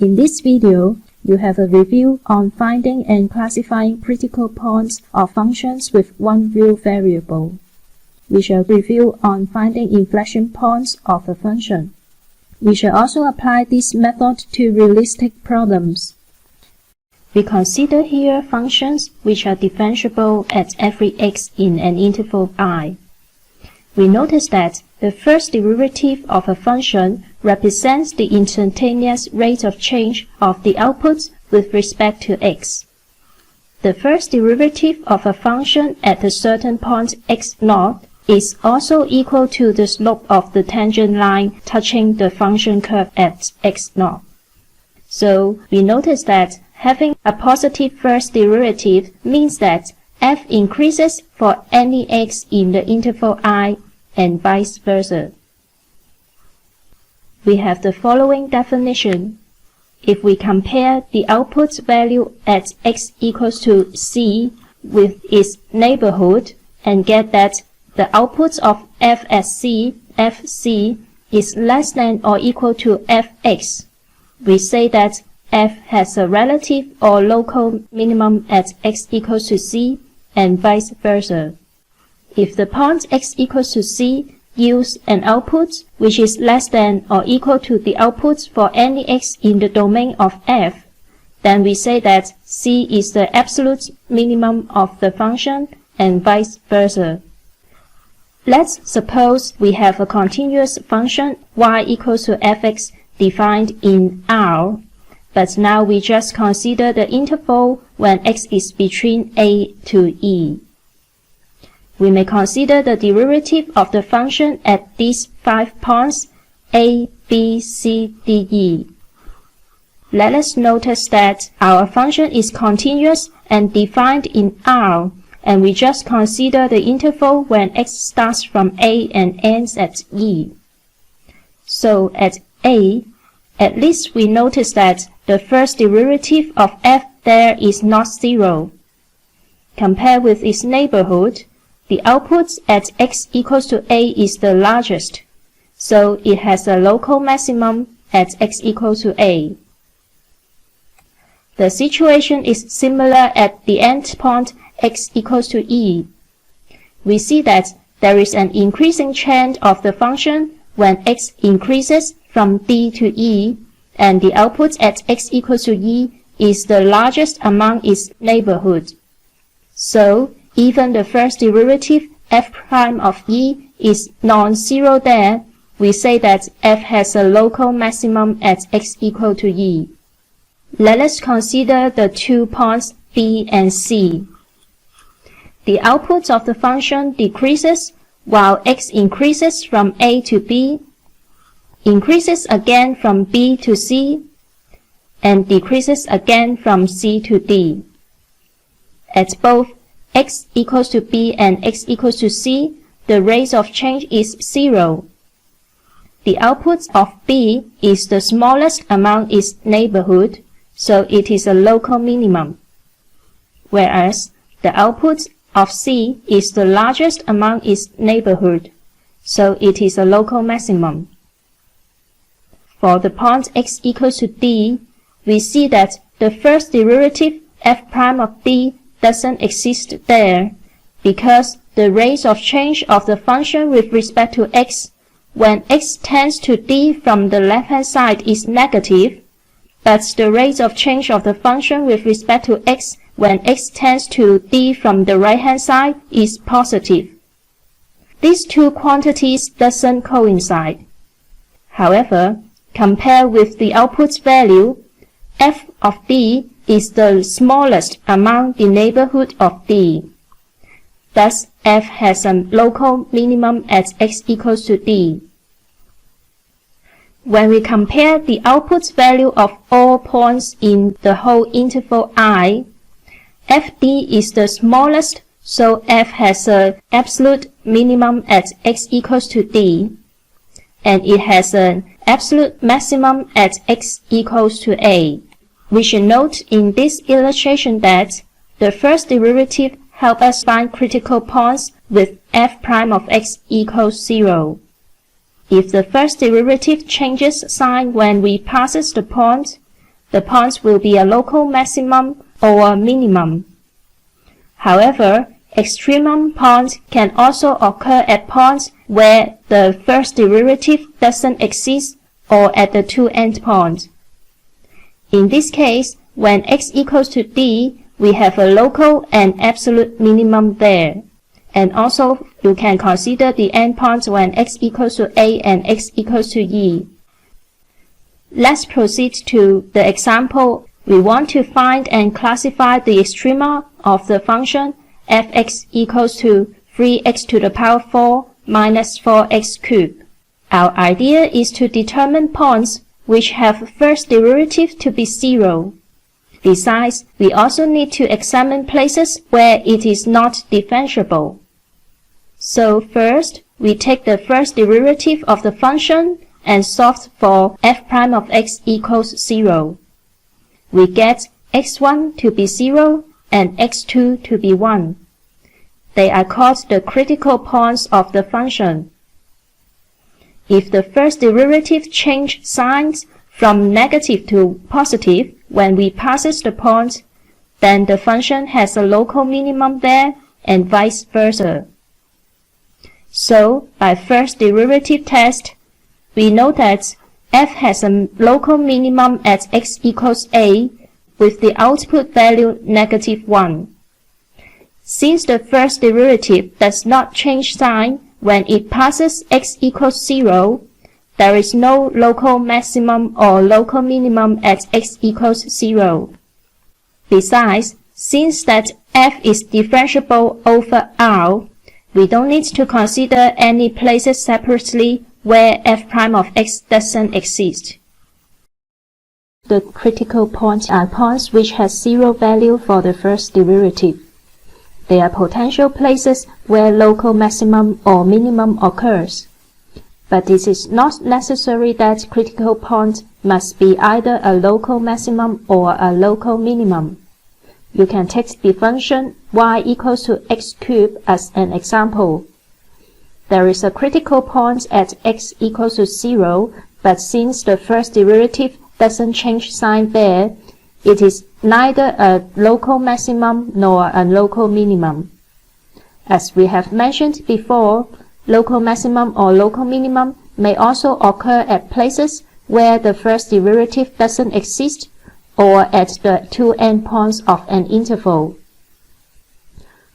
In this video, you have a review on finding and classifying critical points of functions with one real variable. We shall review on finding inflection points of a function. We shall also apply this method to realistic problems. We consider here functions which are differentiable at every x in an interval I. We notice that the first derivative of a function represents the instantaneous rate of change of the outputs with respect to x. The first derivative of a function at a certain point x0 is also equal to the slope of the tangent line touching the function curve at x0. So we notice that having a positive first derivative means that f increases for any x in the interval I and vice versa. We have the following definition. If we compare the output value at x equals to c with its neighborhood and get that the output of f at c, fc, is less than or equal to fx, we say that f has a relative or local minimum at x equals to c and vice versa. If the point x equals to c yields an output which is less than or equal to the output for any x in the domain of f, then we say that c is the absolute minimum of the function and vice versa. Let's suppose we have a continuous function y equals to fx defined in R, but now we just consider the interval when x is between a to e. We may consider the derivative of the function at these 5 points a, b, c, d, e. Let us notice that our function is continuous and defined in R, and we just consider the interval when x starts from a and ends at e. So at a, at least we notice that the first derivative of f there is not 0. Compared with its neighborhood, the output at x equals to a is the largest, so it has a local maximum at x equals to a. The situation is similar at the end point x equals to e. We see that there is an increasing trend of the function when x increases from d to e, and the output at x equals to e is the largest among its neighborhood. So, even the first derivative f prime of e is non-zero there, we say that f has a local maximum at x equal to e. Let us consider the 2 points b and c. The output of the function decreases while x increases from a to b, increases again from b to c, and decreases again from c to d. At both x equals to b and x equals to c, the rate of change is 0. The output of b is the smallest among its neighborhood, so it is a local minimum, whereas the output of c is the largest among its neighborhood, so it is a local maximum. For the point x equals to d, we see that the first derivative f prime of d doesn't exist there, because the rate of change of the function with respect to x when x tends to d from the left-hand side is negative, but the rate of change of the function with respect to x when x tends to d from the right-hand side is positive. These two quantities doesn't coincide. However, compared with the output value, f of d is the smallest among the neighborhood of d. Thus, f has a local minimum at x equals to d. When we compare the output value of all points in the whole interval I, fd is the smallest, so f has an absolute minimum at x equals to d, and it has an absolute maximum at x equals to a. We should note in this illustration that the first derivative helps us find critical points with f prime of x equals 0. If the first derivative changes sign when we passes the point, the points will be a local maximum or a minimum. However, extremum points can also occur at points where the first derivative doesn't exist or at the two endpoints. In this case, when x equals to d, we have a local and absolute minimum there. And also, you can consider the endpoints when x equals to a and x equals to e. Let's proceed to the example. We want to find and classify the extrema of the function fx equals to 3x to the power 4 minus 4x cubed. Our idea is to determine points which have first derivative to be 0. Besides, we also need to examine places where it is not differentiable. So first, we take the first derivative of the function and solve for f prime of x equals 0. We get x1 to be 0 and x2 to be 1. They are called the critical points of the function. If the first derivative change signs from negative to positive when we passes the point, then the function has a local minimum there and vice versa. So, by first derivative test, we know that f has a local minimum at x equals a with the output value -1. Since the first derivative does not change sign when it passes x equals 0, there is no local maximum or local minimum at x equals 0. Besides, since that f is differentiable over R, we don't need to consider any places separately where f prime of x doesn't exist. The critical points are points which have 0 value for the first derivative. They are potential places where local maximum or minimum occurs. But it is not necessary that critical point must be either a local maximum or a local minimum. You can take the function y equals to x cubed as an example. There is a critical point at x equals to 0, but since the first derivative doesn't change sign there, it is neither a local maximum nor a local minimum. As we have mentioned before, local maximum or local minimum may also occur at places where the first derivative doesn't exist or at the two endpoints of an interval.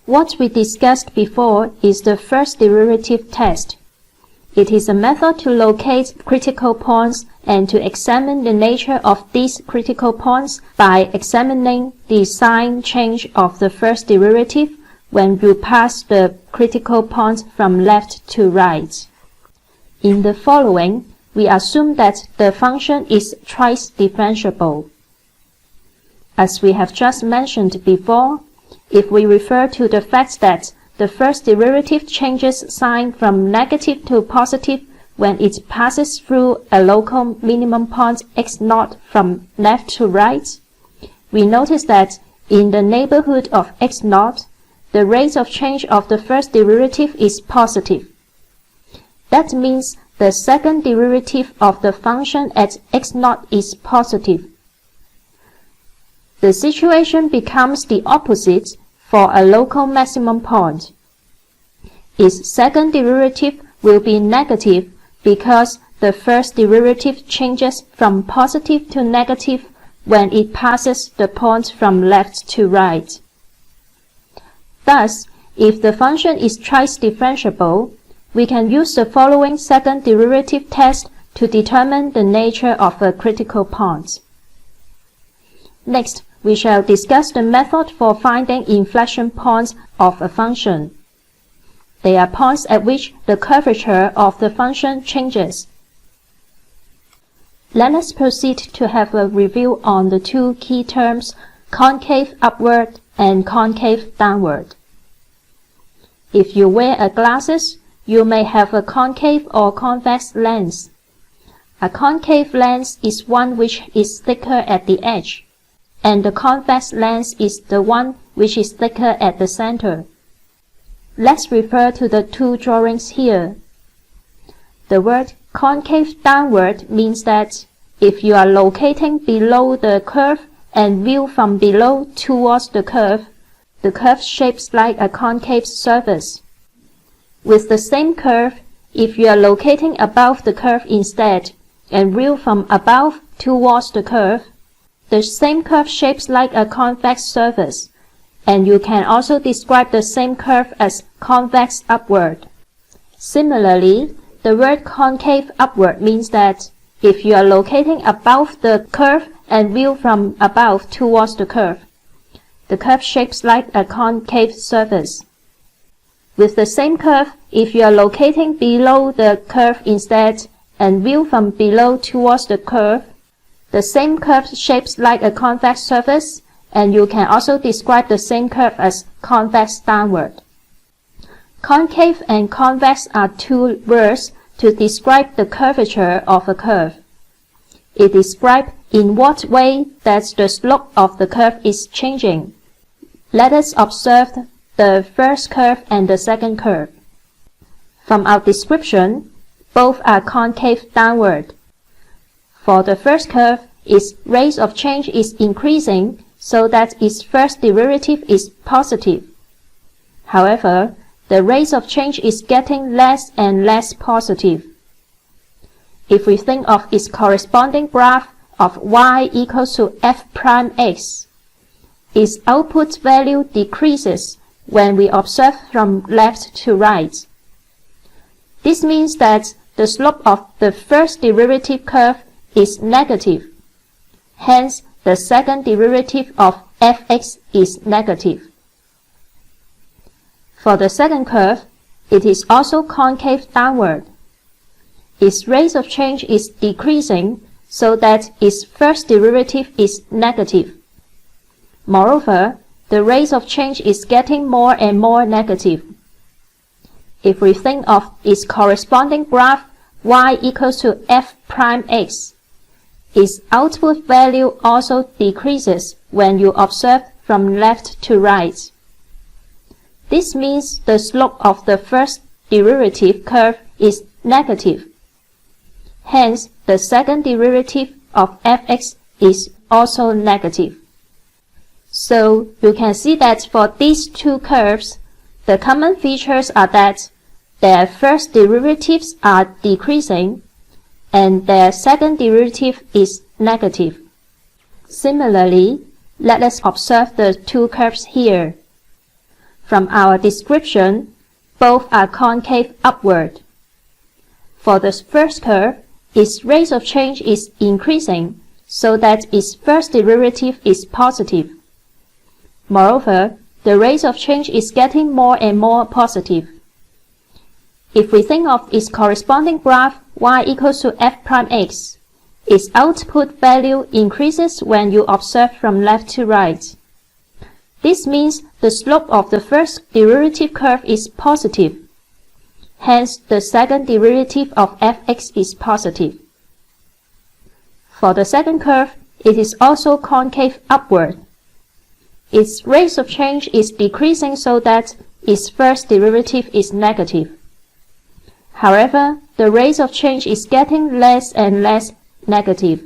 What we discussed before is the first derivative test. It is a method to locate critical points and to examine the nature of these critical points by examining the sign change of the first derivative when you pass the critical point from left to right. In the following, we assume that the function is twice differentiable. As we have just mentioned before, if we refer to the fact that the first derivative changes sign from negative to positive when it passes through a local minimum point x0 from left to right, we notice that in the neighborhood of x0, the rate of change of the first derivative is positive. That means the second derivative of the function at x0 is positive. The situation becomes the opposite for a local maximum point. Its second derivative will be negative because the first derivative changes from positive to negative when it passes the point from left to right. Thus, if the function is twice differentiable, we can use the following second derivative test to determine the nature of a critical point. Next, we shall discuss the method for finding inflection points of a function. They are points at which the curvature of the function changes. Let us proceed to have a review on the two key terms, concave upward and concave downward. If you wear glasses, you may have a concave or convex lens. A concave lens is one which is thicker at the edge, and the convex lens is the one which is thicker at the center. Let's refer to the two drawings here. The word concave downward means that if you are locating below the curve and view from below towards the curve shapes like a concave surface. With the same curve, if you are locating above the curve instead and view from above towards the same curve shapes like a convex surface, and you can also describe the same curve as convex upward. Similarly, the word concave upward means that if you are locating above the curve and view from above towards the curve shapes like a concave surface. With the same curve, if you are locating below the curve instead and view from below towards the same curve shapes like a convex surface, and you can also describe the same curve as convex downward. Concave and convex are two words to describe the curvature of a curve. It describes in what way that the slope of the curve is changing. Let us observe the first curve and the second curve. From our description, both are concave downward. For the first curve, its rate of change is increasing so that its first derivative is positive. However, the rate of change is getting less and less positive. If we think of its corresponding graph of y equals to f prime x, its output value decreases when we observe from left to right. This means that the slope of the first derivative curve is negative. Hence, the second derivative of fx is negative. For the second curve, it is also concave downward. Its rate of change is decreasing so that its first derivative is negative. Moreover, the rate of change is getting more and more negative. If we think of its corresponding graph y equals to f prime x, its output value also decreases when you observe from left to right. This means the slope of the first derivative curve is negative. Hence, the second derivative of fx is also negative. So, you can see that for these two curves, the common features are that their first derivatives are decreasing and their second derivative is negative. Similarly, let us observe the two curves here. From our description, both are concave upward. For the first curve, its rate of change is increasing so that its first derivative is positive. Moreover, the rate of change is getting more and more positive. If we think of its corresponding graph y equals to f prime x, its output value increases when you observe from left to right. This means the slope of the first derivative curve is positive. Hence, the second derivative of fx is positive. For the second curve, it is also concave upward. Its rate of change is decreasing so that its first derivative is negative. However, the rate of change is getting less and less negative.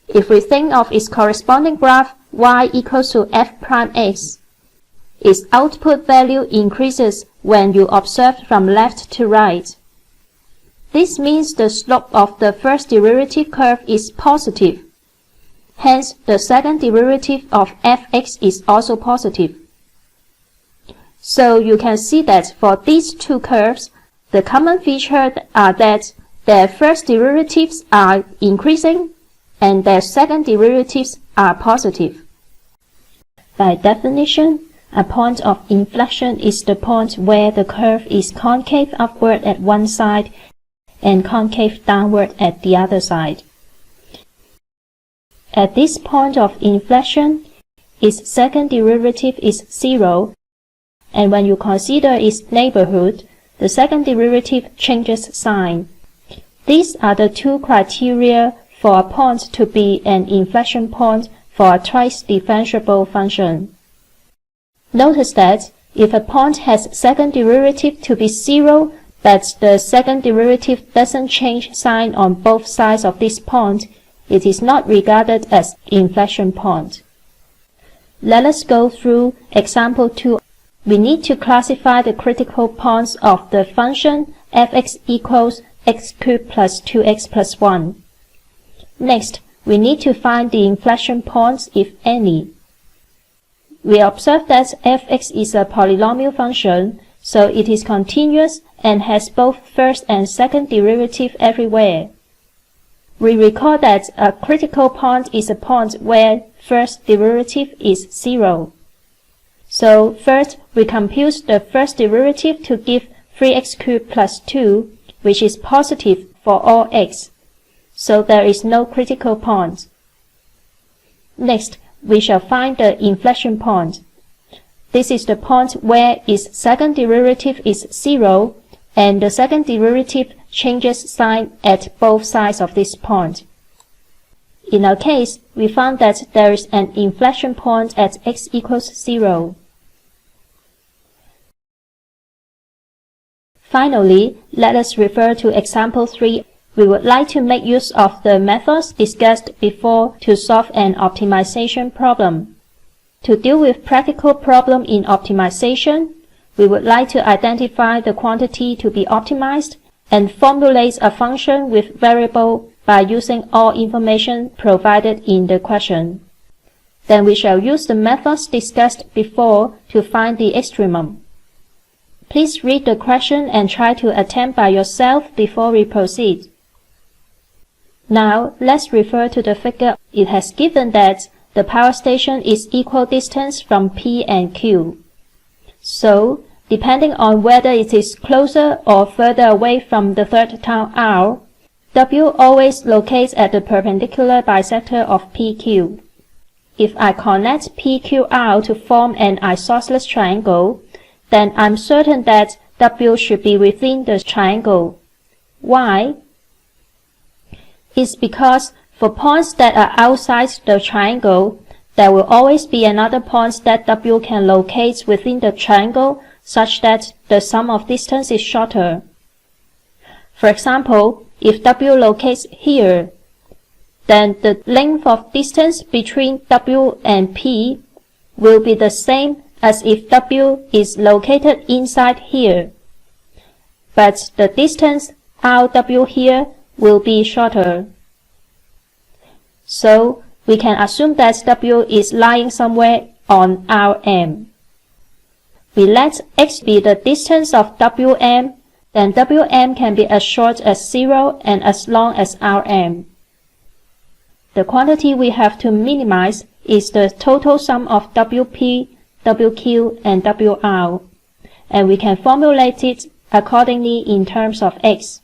If we think of its corresponding graph y equals to f prime x, its output value increases when you observe from left to right. This means the slope of the first derivative curve is positive. Hence, the second derivative of fx is also positive. So you can see that for these two curves, the common features are that their first derivatives are increasing and their second derivatives are positive. By definition, a point of inflection is the point where the curve is concave upward at one side and concave downward at the other side. At this point of inflection, its second derivative is 0, and when you consider its neighborhood, the second derivative changes sign. These are the two criteria for a point to be an inflection point for a twice differentiable function. Notice that if a point has second derivative to be 0, but the second derivative doesn't change sign on both sides of this point, it is not regarded as inflection point. Let us go through example 2. We need to classify the critical points of the function fx equals x cubed plus 2x plus 1. Next, we need to find the inflection points, if any. We observe that fx is a polynomial function, so it is continuous and has both first and second derivative everywhere. We recall that a critical point is a point where first derivative is 0. So first, we compute the first derivative to give 3x cubed plus 2, which is positive for all x. So there is no critical point. Next, we shall find the inflection point. This is the point where its second derivative is 0, and the second derivative changes sign at both sides of this point. In our case, we found that there is an inflection point at x equals 0. Finally, let us refer to example 3. We would like to make use of the methods discussed before to solve an optimization problem. To deal with practical problem in optimization, we would like to identify the quantity to be optimized and formulate a function with variable by using all information provided in the question. Then we shall use the methods discussed before to find the extremum. Please read the question and try to attempt by yourself before we proceed. Now, let's refer to the figure. It has given that the power station is equal distance from P and Q. So, depending on whether it is closer or further away from the third town R, W always locates at the perpendicular bisector of PQ. If I connect PQR to form an isosceles triangle, then I'm certain that W should be within the triangle. Why? It's because for points that are outside the triangle, there will always be another point that W can locate within the triangle such that the sum of distance is shorter. For example, if W locates here, then the length of distance between W and P will be the same as if W is located inside here. But the distance RW here will be shorter. So, we can assume that W is lying somewhere on Rm. We let x be the distance of Wm, then Wm can be as short as 0 and as long as Rm. The quantity we have to minimize is the total sum of Wp, Wq, and Wr, and we can formulate it accordingly in terms of x.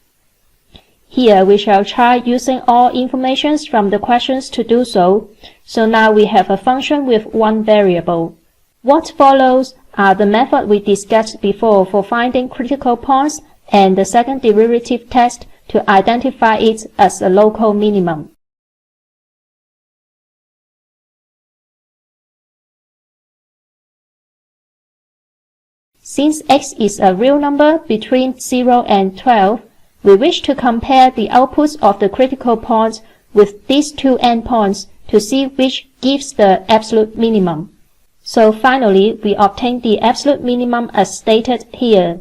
Here we shall try using all informations from the questions to do so, so now we have a function with one variable. What follows are the method we discussed before for finding critical points and the second derivative test to identify it as a local minimum. Since x is a real number between 0 and 12, we wish to compare the outputs of the critical points with these two endpoints to see which gives the absolute minimum. So finally, we obtain the absolute minimum as stated here.